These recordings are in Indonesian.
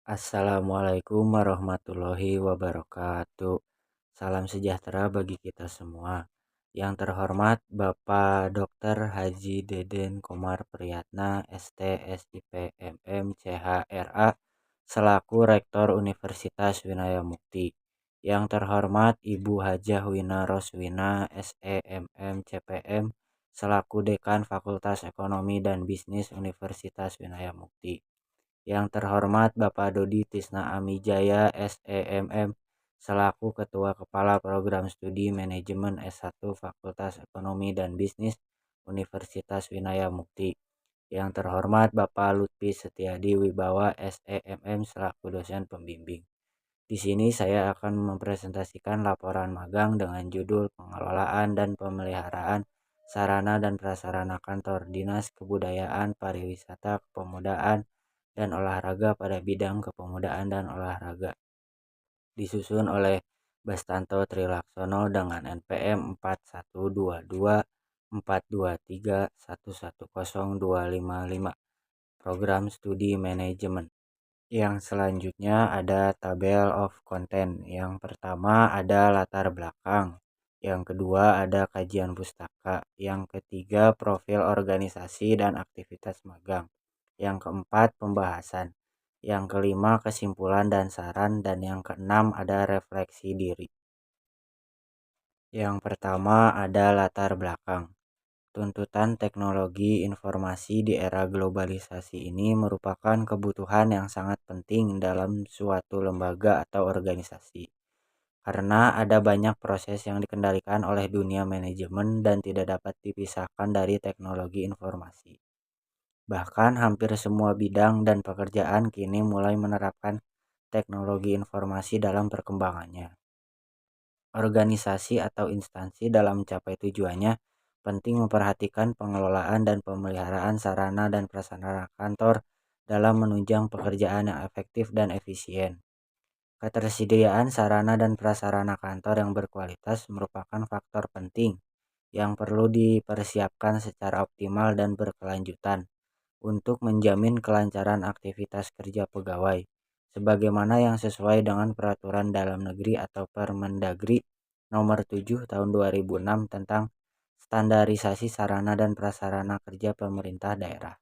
Assalamualaikum warahmatullahi wabarakatuh. Salam sejahtera bagi kita semua. Yang terhormat Bapak Dr. Haji Deden Komar Priyatna, ST, SIP, MM, CHRA, selaku Rektor Universitas Winaya Mukti. Yang terhormat Ibu Hajah Wina Roswina, SE, MM, CPM, selaku Dekan Fakultas Ekonomi dan Bisnis Universitas Winaya Mukti. Yang terhormat Bapak Dodi Tisna Amijaya, SEMM, selaku Ketua Kepala Program Studi Manajemen S1 Fakultas Ekonomi dan Bisnis Universitas Winaya Mukti. Yang terhormat Bapak Lutfi Setiadi Wibawa, SEMM, selaku dosen pembimbing. Di sini saya akan mempresentasikan laporan magang dengan judul Pengelolaan dan Pemeliharaan Sarana dan Prasarana Kantor Dinas Kebudayaan, Pariwisata, Kepemudaan, dan Olahraga pada bidang kepemudaan dan olahraga. Disusun oleh Bastanto Trilaksono dengan NPM 412242311025. Program Studi Manajemen. Yang selanjutnya ada tabel of content. Yang pertama ada latar belakang. Yang kedua ada kajian pustaka. Yang ketiga profil organisasi dan aktivitas magang. Yang keempat pembahasan. Yang kelima kesimpulan dan saran. Dan yang keenam ada refleksi diri. Yang pertama ada latar belakang. Tuntutan teknologi informasi di era globalisasi ini merupakan kebutuhan yang sangat penting dalam suatu lembaga atau organisasi. Karena ada banyak proses yang dikendalikan oleh dunia manajemen dan tidak dapat dipisahkan dari teknologi informasi. Bahkan hampir semua bidang dan pekerjaan kini mulai menerapkan teknologi informasi dalam perkembangannya. Organisasi atau instansi dalam mencapai tujuannya penting memperhatikan pengelolaan dan pemeliharaan sarana dan prasarana kantor dalam menunjang pekerjaan yang efektif dan efisien. Ketersediaan sarana dan prasarana kantor yang berkualitas merupakan faktor penting yang perlu dipersiapkan secara optimal dan berkelanjutan untuk menjamin kelancaran aktivitas kerja pegawai, sebagaimana yang sesuai dengan Peraturan Dalam Negeri atau Permendagri Nomor 7 Tahun 2006 tentang Standarisasi Sarana dan Prasarana Kerja Pemerintah Daerah,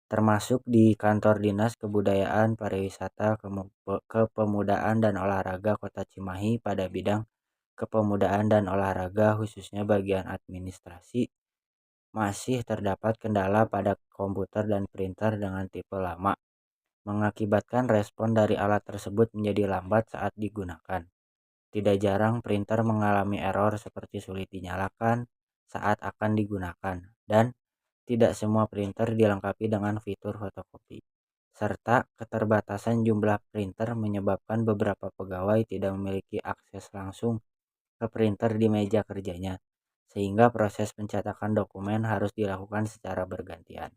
termasuk di Kantor Dinas Kebudayaan, Pariwisata, Kepemudaan dan Olahraga Kota Cimahi pada bidang kepemudaan dan olahraga khususnya bagian administrasi. Masih terdapat kendala pada komputer dan printer dengan tipe lama, mengakibatkan respon dari alat tersebut menjadi lambat saat digunakan. Tidak jarang printer mengalami error seperti sulit dinyalakan saat akan digunakan, dan tidak semua printer dilengkapi dengan fitur fotokopi. Serta keterbatasan jumlah printer menyebabkan beberapa pegawai tidak memiliki akses langsung ke printer di meja kerjanya, sehingga proses pencetakan dokumen harus dilakukan secara bergantian.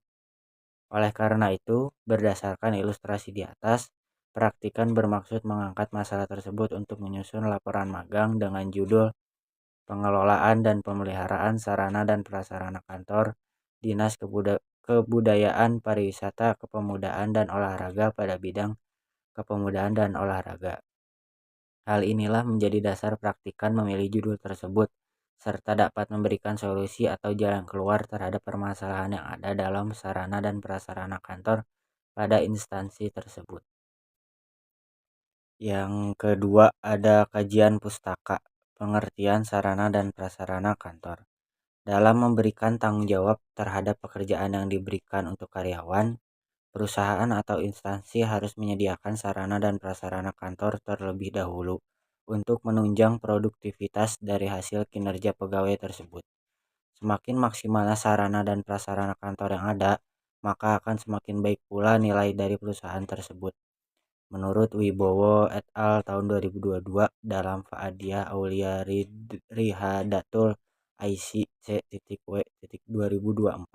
Oleh karena itu, berdasarkan ilustrasi di atas, praktikan bermaksud mengangkat masalah tersebut untuk menyusun laporan magang dengan judul Pengelolaan dan Pemeliharaan Sarana dan Prasarana Kantor Dinas Kebudayaan, Pariwisata, Kepemudaan dan Olahraga pada bidang kepemudaan dan olahraga. Hal inilah menjadi dasar praktikan memilih judul tersebut, serta dapat memberikan solusi atau jalan keluar terhadap permasalahan yang ada dalam sarana dan prasarana kantor pada instansi tersebut. Yang kedua ada kajian pustaka, pengertian sarana dan prasarana kantor. Dalam memberikan tanggung jawab terhadap pekerjaan yang diberikan untuk karyawan, perusahaan atau instansi harus menyediakan sarana dan prasarana kantor terlebih dahulu untuk menunjang produktivitas dari hasil kinerja pegawai tersebut. Semakin maksimalnya sarana dan prasarana kantor yang ada, maka akan semakin baik pula nilai dari perusahaan tersebut. Menurut Wibowo et al. Tahun 2022 dalam Fa'adiyah Aulia Rihadatul IC C.W.2024.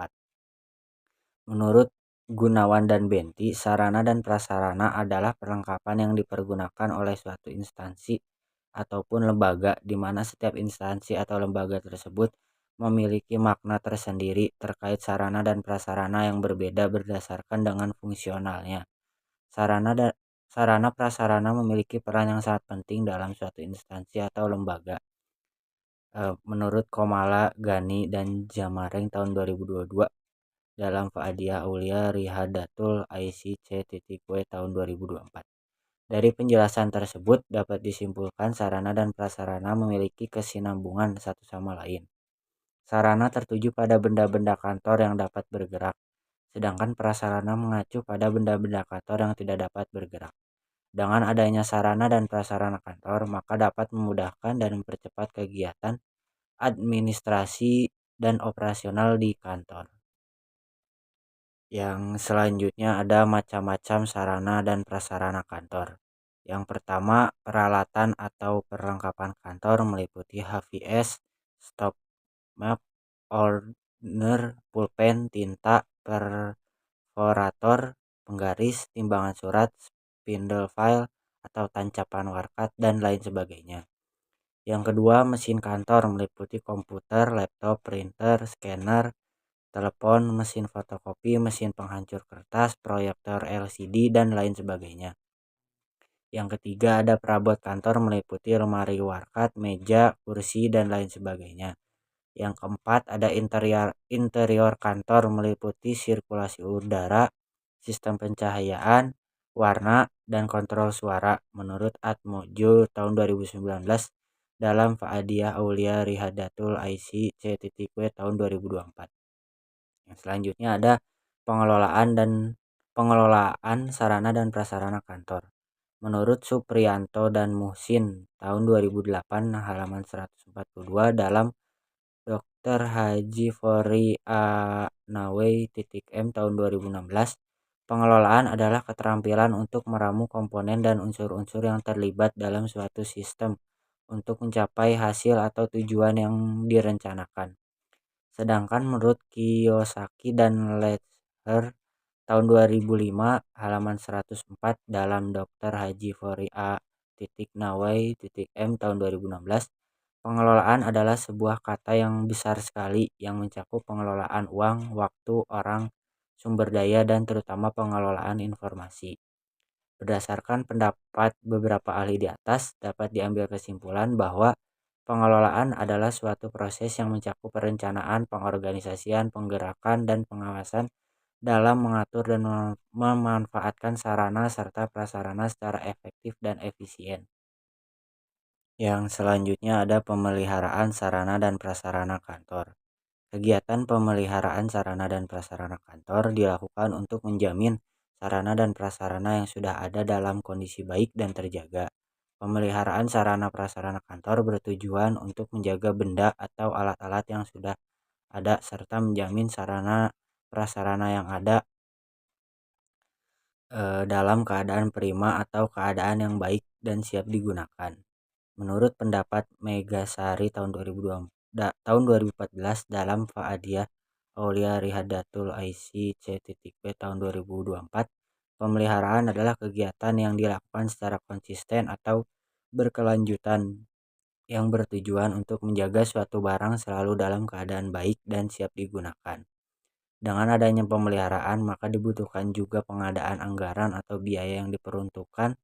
Menurut Gunawan dan Benti, sarana dan prasarana adalah perlengkapan yang dipergunakan oleh suatu instansi ataupun lembaga di mana setiap instansi atau lembaga tersebut memiliki makna tersendiri terkait sarana dan prasarana yang berbeda berdasarkan dengan fungsionalnya. Sarana dan sarana prasarana memiliki peran yang sangat penting dalam suatu instansi atau lembaga. Menurut Komala, Ghani, dan Jamareng tahun 2022 dalam Faadiah Aulia Rihadatul IC.W tahun 2024. Dari penjelasan tersebut dapat disimpulkan sarana dan prasarana memiliki kesinambungan satu sama lain. Sarana tertuju pada benda-benda kantor yang dapat bergerak, sedangkan prasarana mengacu pada benda-benda kantor yang tidak dapat bergerak. Dengan adanya sarana dan prasarana kantor, maka dapat memudahkan dan mempercepat kegiatan administrasi dan operasional di kantor. Yang selanjutnya ada macam-macam sarana dan prasarana kantor. Yang pertama, peralatan atau perlengkapan kantor meliputi HVS, stop map, ordner, pulpen, tinta, perforator, penggaris, timbangan surat, spindle file atau tancapan warkat, dan lain sebagainya. Yang kedua, mesin kantor meliputi komputer, laptop, printer, scanner, telepon, mesin fotokopi, mesin penghancur kertas, proyektor LCD, dan lain sebagainya. Yang ketiga, ada perabot kantor meliputi lemari warkat, meja, kursi, dan lain sebagainya. Yang keempat, ada interior kantor meliputi sirkulasi udara, sistem pencahayaan, warna, dan kontrol suara menurut Atmojo tahun 2019 dalam Faadiah Aulia Rihadatul IC.W tahun 2024. Yang selanjutnya ada pengelolaan sarana dan prasarana kantor. Menurut Supriyanto dan Muhsin tahun 2008 halaman 142 dalam Dr. Haji Fori Nawei M tahun 2016, pengelolaan adalah keterampilan untuk meramu komponen dan unsur-unsur yang terlibat dalam suatu sistem untuk mencapai hasil atau tujuan yang direncanakan. Sedangkan menurut Kiyosaki dan Letscher tahun 2005 halaman 104 dalam Dr. Haji Fori Nawai M tahun 2016, pengelolaan adalah sebuah kata yang besar sekali yang mencakup pengelolaan uang, waktu, orang, sumber daya, dan terutama pengelolaan informasi. Berdasarkan pendapat beberapa ahli di atas, dapat diambil kesimpulan bahwa pengelolaan adalah suatu proses yang mencakup perencanaan, pengorganisasian, penggerakan, dan pengawasan dalam mengatur dan memanfaatkan sarana serta prasarana secara efektif dan efisien. Yang selanjutnya ada pemeliharaan sarana dan prasarana kantor. Kegiatan pemeliharaan sarana dan prasarana kantor dilakukan untuk menjamin sarana dan prasarana yang sudah ada dalam kondisi baik dan terjaga. Pemeliharaan sarana prasarana kantor bertujuan untuk menjaga benda atau alat-alat yang sudah ada serta menjamin sarana prasarana yang ada dalam keadaan prima atau keadaan yang baik dan siap digunakan. Menurut pendapat Megasari tahun 2014 dalam Faadiah Aulia Rihadatul IC.W tahun 2024, pemeliharaan adalah kegiatan yang dilakukan secara konsisten atau berkelanjutan yang bertujuan untuk menjaga suatu barang selalu dalam keadaan baik dan siap digunakan. Dengan adanya pemeliharaan, maka dibutuhkan juga pengadaan anggaran atau biaya yang diperuntukkan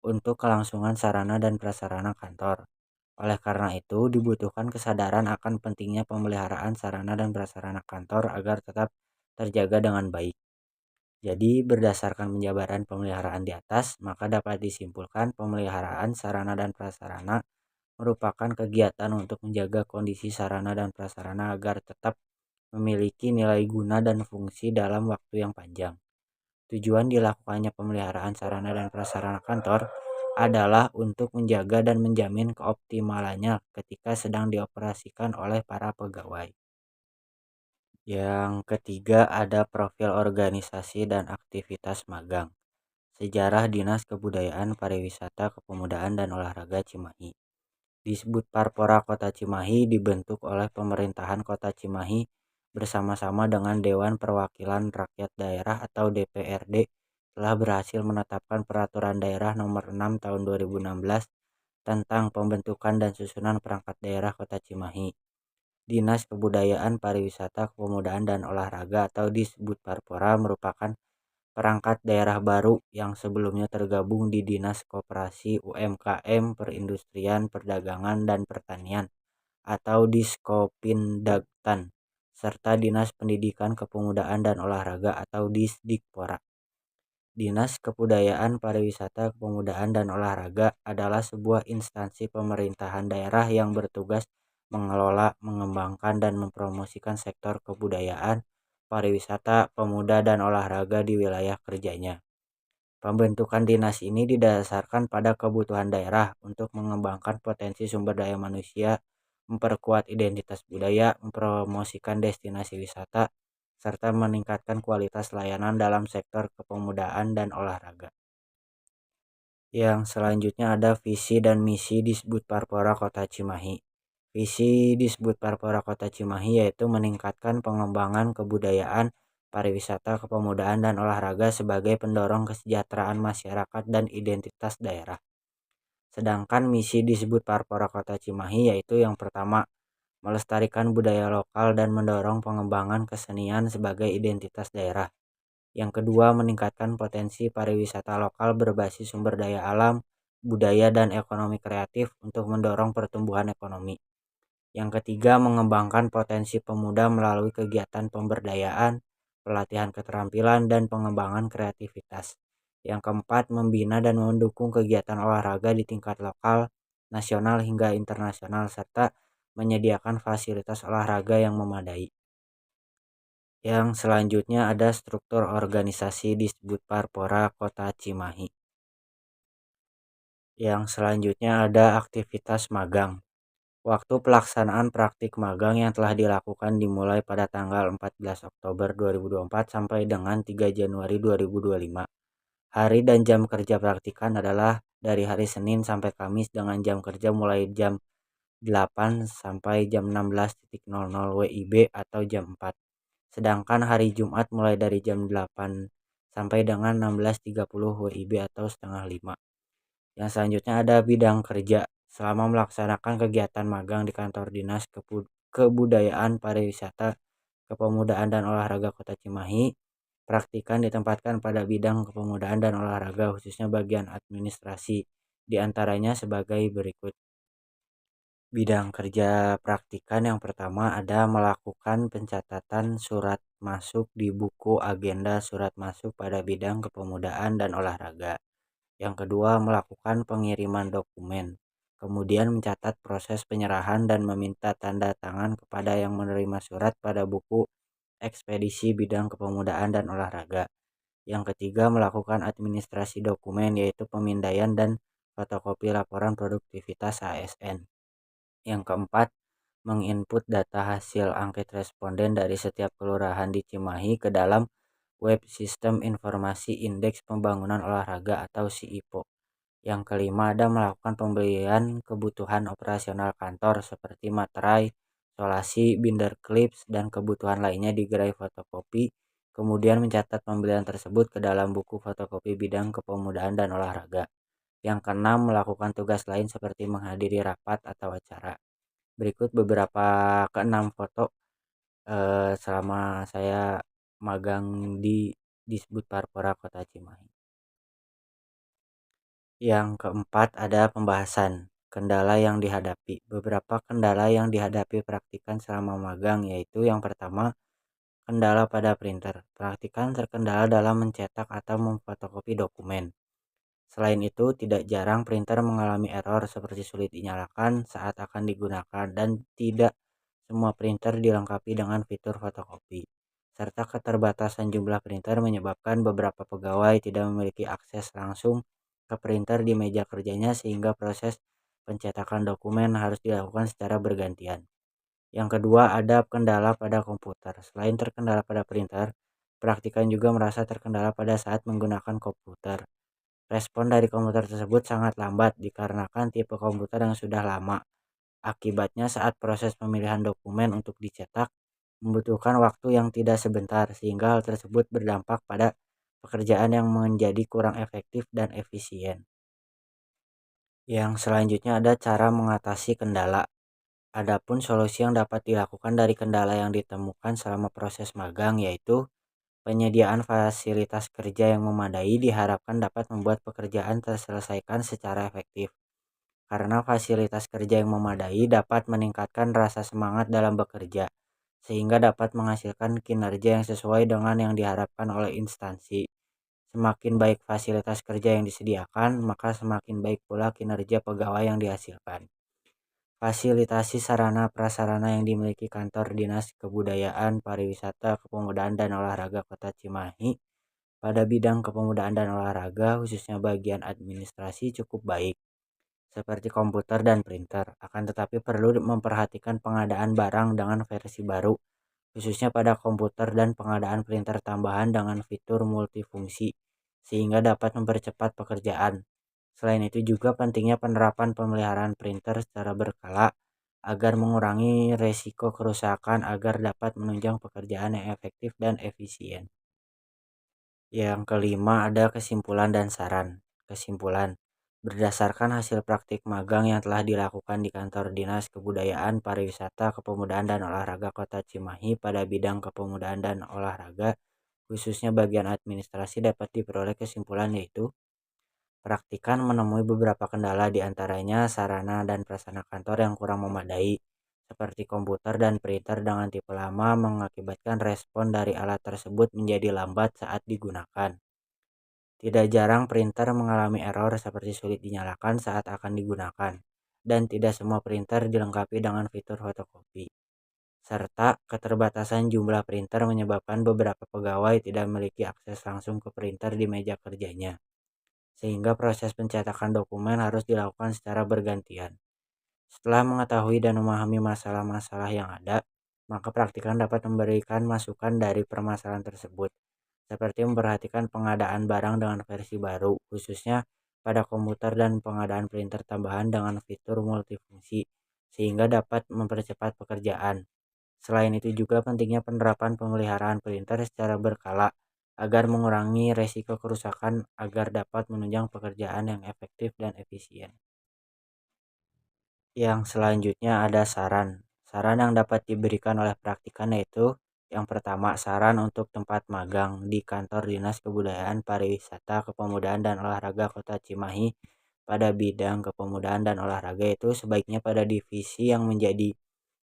untuk kelangsungan sarana dan prasarana kantor. Oleh karena itu, dibutuhkan kesadaran akan pentingnya pemeliharaan sarana dan prasarana kantor agar tetap terjaga dengan baik. Jadi, berdasarkan penjabaran pemeliharaan di atas, maka dapat disimpulkan pemeliharaan sarana dan prasarana merupakan kegiatan untuk menjaga kondisi sarana dan prasarana agar tetap memiliki nilai guna dan fungsi dalam waktu yang panjang. Tujuan dilakukannya pemeliharaan sarana dan prasarana kantor adalah untuk menjaga dan menjamin keoptimalannya ketika sedang dioperasikan oleh para pegawai. Yang ketiga ada profil organisasi dan aktivitas magang. Sejarah Dinas Kebudayaan, Pariwisata, Kepemudaan, dan Olahraga Cimahi. Disebut Parpora Kota Cimahi dibentuk oleh pemerintahan Kota Cimahi bersama-sama dengan Dewan Perwakilan Rakyat Daerah atau DPRD telah berhasil menetapkan Peraturan Daerah Nomor 6 Tahun 2016 tentang pembentukan dan susunan perangkat daerah Kota Cimahi. Dinas Kebudayaan, Pariwisata, Kepemudaan, dan Olahraga atau disebut Parpora merupakan perangkat daerah baru yang sebelumnya tergabung di Dinas Koperasi UMKM, Perindustrian, Perdagangan, dan Pertanian atau Diskopindaktan, serta Dinas Pendidikan Kepemudaan dan Olahraga atau Disdikpora. Dinas Kebudayaan, Pariwisata, Kepemudaan, dan Olahraga adalah sebuah instansi pemerintahan daerah yang bertugas mengelola, mengembangkan, dan mempromosikan sektor kebudayaan, pariwisata, pemuda, dan olahraga di wilayah kerjanya. Pembentukan dinas ini didasarkan pada kebutuhan daerah untuk mengembangkan potensi sumber daya manusia, memperkuat identitas budaya, mempromosikan destinasi wisata, serta meningkatkan kualitas layanan dalam sektor kepemudaan dan olahraga. Yang selanjutnya ada visi dan misi Disbud Parpora Kota Cimahi. Visi Disbud Parpora Kota Cimahi yaitu meningkatkan pengembangan kebudayaan, pariwisata, kepemudaan, dan olahraga sebagai pendorong kesejahteraan masyarakat dan identitas daerah. Sedangkan misi Disbud Parpora Kota Cimahi yaitu yang pertama, melestarikan budaya lokal dan mendorong pengembangan kesenian sebagai identitas daerah. Yang kedua, meningkatkan potensi pariwisata lokal berbasis sumber daya alam, budaya, dan ekonomi kreatif untuk mendorong pertumbuhan ekonomi. Yang ketiga, mengembangkan potensi pemuda melalui kegiatan pemberdayaan, pelatihan keterampilan, dan pengembangan kreativitas. Yang keempat, membina dan mendukung kegiatan olahraga di tingkat lokal, nasional, hingga internasional, serta menyediakan fasilitas olahraga yang memadai. Yang selanjutnya ada struktur organisasi Disbud Parpora Kota Cimahi. Yang selanjutnya ada aktivitas magang. Waktu pelaksanaan praktik magang yang telah dilakukan dimulai pada tanggal 14 Oktober 2024 sampai dengan 3 Januari 2025. Hari dan jam kerja praktikan adalah dari hari Senin sampai Kamis dengan jam kerja mulai jam 8 sampai jam 16.00 WIB atau jam 4. Sedangkan hari Jumat mulai dari jam 8 sampai dengan 16.30 WIB atau setengah 5. Yang selanjutnya ada bidang kerja. Selama melaksanakan kegiatan magang di kantor Dinas Kebudayaan, Pariwisata, Kepemudaan, dan Olahraga Kota Cimahi, praktikan ditempatkan pada bidang kepemudaan dan olahraga khususnya bagian administrasi, diantaranya sebagai berikut. Bidang kerja praktikan yang pertama ada melakukan pencatatan surat masuk di buku agenda surat masuk pada bidang kepemudaan dan olahraga. Yang kedua, melakukan pengiriman dokumen. Kemudian mencatat proses penyerahan dan meminta tanda tangan kepada yang menerima surat pada buku ekspedisi bidang kepemudaan dan olahraga. Yang ketiga, melakukan administrasi dokumen yaitu pemindaian dan fotokopi laporan produktivitas ASN. Yang keempat, menginput data hasil angket responden dari setiap kelurahan di Cimahi ke dalam web sistem informasi indeks pembangunan olahraga atau SIIPO. Yang kelima, ada melakukan pembelian kebutuhan operasional kantor seperti materai, solasi, binder clips, dan kebutuhan lainnya di gerai fotokopi, kemudian mencatat pembelian tersebut ke dalam buku fotokopi bidang kepemudaan dan olahraga. Yang keenam, melakukan tugas lain seperti menghadiri rapat atau acara. Berikut beberapa keenam foto selama saya magang di Disbud Parpora Kota Cimahi. Yang keempat ada pembahasan kendala yang dihadapi. Beberapa kendala yang dihadapi praktikan selama magang yaitu yang pertama, kendala pada printer. Praktikan terkendala dalam mencetak atau memfotokopi dokumen. Selain itu, tidak jarang printer mengalami error seperti sulit dinyalakan saat akan digunakan dan tidak semua printer dilengkapi dengan fitur fotokopi. Serta keterbatasan jumlah printer menyebabkan beberapa pegawai tidak memiliki akses langsung ke printer di meja kerjanya sehingga proses pencetakan dokumen harus dilakukan secara bergantian. Yang kedua, ada kendala pada komputer. Selain terkendala pada printer, praktikan juga merasa terkendala pada saat menggunakan komputer. Respon dari komputer tersebut sangat lambat dikarenakan tipe komputer yang sudah lama. Akibatnya saat proses pemilihan dokumen untuk dicetak membutuhkan waktu yang tidak sebentar sehingga hal tersebut berdampak pada pekerjaan yang menjadi kurang efektif dan efisien. Yang selanjutnya ada cara mengatasi kendala. Adapun solusi yang dapat dilakukan dari kendala yang ditemukan selama proses magang yaitu Penyediaan fasilitas kerja yang memadai diharapkan dapat membuat pekerjaan terselesaikan secara efektif, karena fasilitas kerja yang memadai dapat meningkatkan rasa semangat dalam bekerja, sehingga dapat menghasilkan kinerja yang sesuai dengan yang diharapkan oleh instansi. Semakin baik fasilitas kerja yang disediakan, maka semakin baik pula kinerja pegawai yang dihasilkan. Fasilitasi sarana prasarana yang dimiliki Kantor Dinas Kebudayaan, Pariwisata, Kepemudaan dan Olahraga Kota Cimahi pada bidang kepemudaan dan olahraga, khususnya bagian administrasi, cukup baik, seperti komputer dan printer. Akan tetapi perlu memperhatikan pengadaan barang dengan versi baru, khususnya pada komputer dan pengadaan printer tambahan dengan fitur multifungsi, sehingga dapat mempercepat pekerjaan. Selain itu juga pentingnya penerapan pemeliharaan printer secara berkala agar mengurangi resiko kerusakan agar dapat menunjang pekerjaan yang efektif dan efisien. Yang kelima ada kesimpulan dan saran. Kesimpulan, berdasarkan hasil praktik magang yang telah dilakukan di Kantor Dinas Kebudayaan, Pariwisata, Kepemudaan dan Olahraga Kota Cimahi pada bidang kepemudaan dan olahraga, khususnya bagian administrasi, dapat diperoleh kesimpulan yaitu praktikan menemui beberapa kendala, di antaranya sarana dan prasarana kantor yang kurang memadai, seperti komputer dan printer dengan tipe lama mengakibatkan respon dari alat tersebut menjadi lambat saat digunakan. Tidak jarang printer mengalami error seperti sulit dinyalakan saat akan digunakan, dan tidak semua printer dilengkapi dengan fitur fotokopi. Serta keterbatasan jumlah printer menyebabkan beberapa pegawai tidak memiliki akses langsung ke printer di meja kerjanya, sehingga proses pencetakan dokumen harus dilakukan secara bergantian. Setelah mengetahui dan memahami masalah-masalah yang ada, maka praktikan dapat memberikan masukan dari permasalahan tersebut, seperti memperhatikan pengadaan barang dengan versi baru, khususnya pada komputer dan pengadaan printer tambahan dengan fitur multifungsi, sehingga dapat mempercepat pekerjaan. Selain itu juga pentingnya penerapan pemeliharaan printer secara berkala agar mengurangi resiko kerusakan agar dapat menunjang pekerjaan yang efektif dan efisien. Yang selanjutnya ada saran. Saran yang dapat diberikan oleh praktikan yaitu yang pertama, saran untuk tempat magang di Kantor Dinas Kebudayaan, Pariwisata, Kepemudaan dan Olahraga Kota Cimahi pada bidang kepemudaan dan olahraga itu sebaiknya pada divisi yang menjadi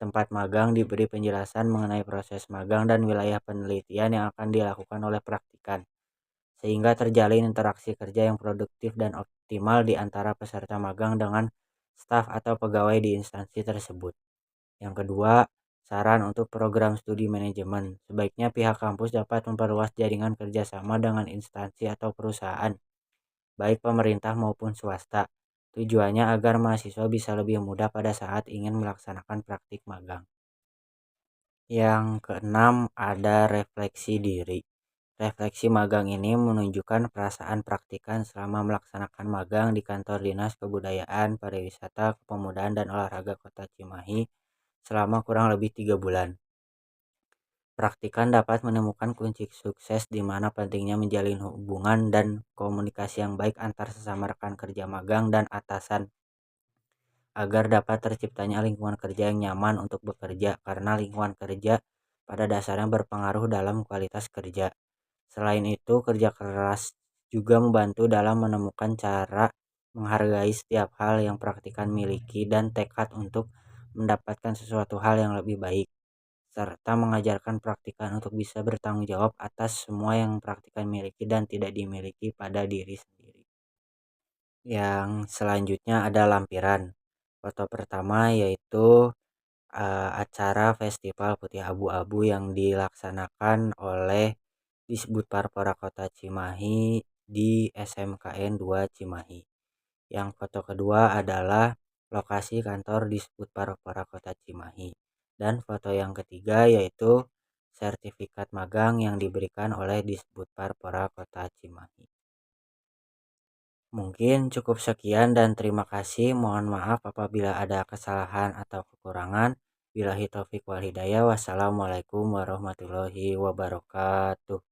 tempat magang diberi penjelasan mengenai proses magang dan wilayah penelitian yang akan dilakukan oleh praktikan, sehingga terjalin interaksi kerja yang produktif dan optimal di antara peserta magang dengan staf atau pegawai di instansi tersebut. Yang kedua, saran untuk program studi manajemen. Sebaiknya pihak kampus dapat memperluas jaringan kerjasama dengan instansi atau perusahaan, baik pemerintah maupun swasta. Tujuannya agar mahasiswa bisa lebih mudah pada saat ingin melaksanakan praktik magang. Yang keenam ada refleksi diri. Refleksi magang ini menunjukkan perasaan praktikan selama melaksanakan magang di Kantor Dinas Kebudayaan, Pariwisata, Kepemudaan dan Olahraga Kota Cimahi selama kurang lebih 3 bulan. Praktikan dapat menemukan kunci sukses di mana pentingnya menjalin hubungan dan komunikasi yang baik antar sesama rekan kerja magang dan atasan, agar dapat terciptanya lingkungan kerja yang nyaman untuk bekerja, karena lingkungan kerja pada dasarnya berpengaruh dalam kualitas kerja. Selain itu, kerja keras juga membantu dalam menemukan cara menghargai setiap hal yang praktikan miliki dan tekad untuk mendapatkan sesuatu hal yang lebih baik, serta mengajarkan praktikan untuk bisa bertanggung jawab atas semua yang praktikan miliki dan tidak dimiliki pada diri sendiri. Yang selanjutnya ada lampiran. Foto pertama yaitu acara Festival Putih Abu-Abu yang dilaksanakan oleh Disbud Parpora Kota Cimahi di SMKN 2 Cimahi. Yang foto kedua adalah lokasi kantor Disbud Parpora Kota Cimahi. Dan foto yang ketiga yaitu sertifikat magang yang diberikan oleh Disbud Parpora Kota Cimahi. Mungkin cukup sekian dan terima kasih. Mohon maaf apabila ada kesalahan atau kekurangan. Billahi taufik wal hidayah. Wassalamualaikum warahmatullahi wabarakatuh.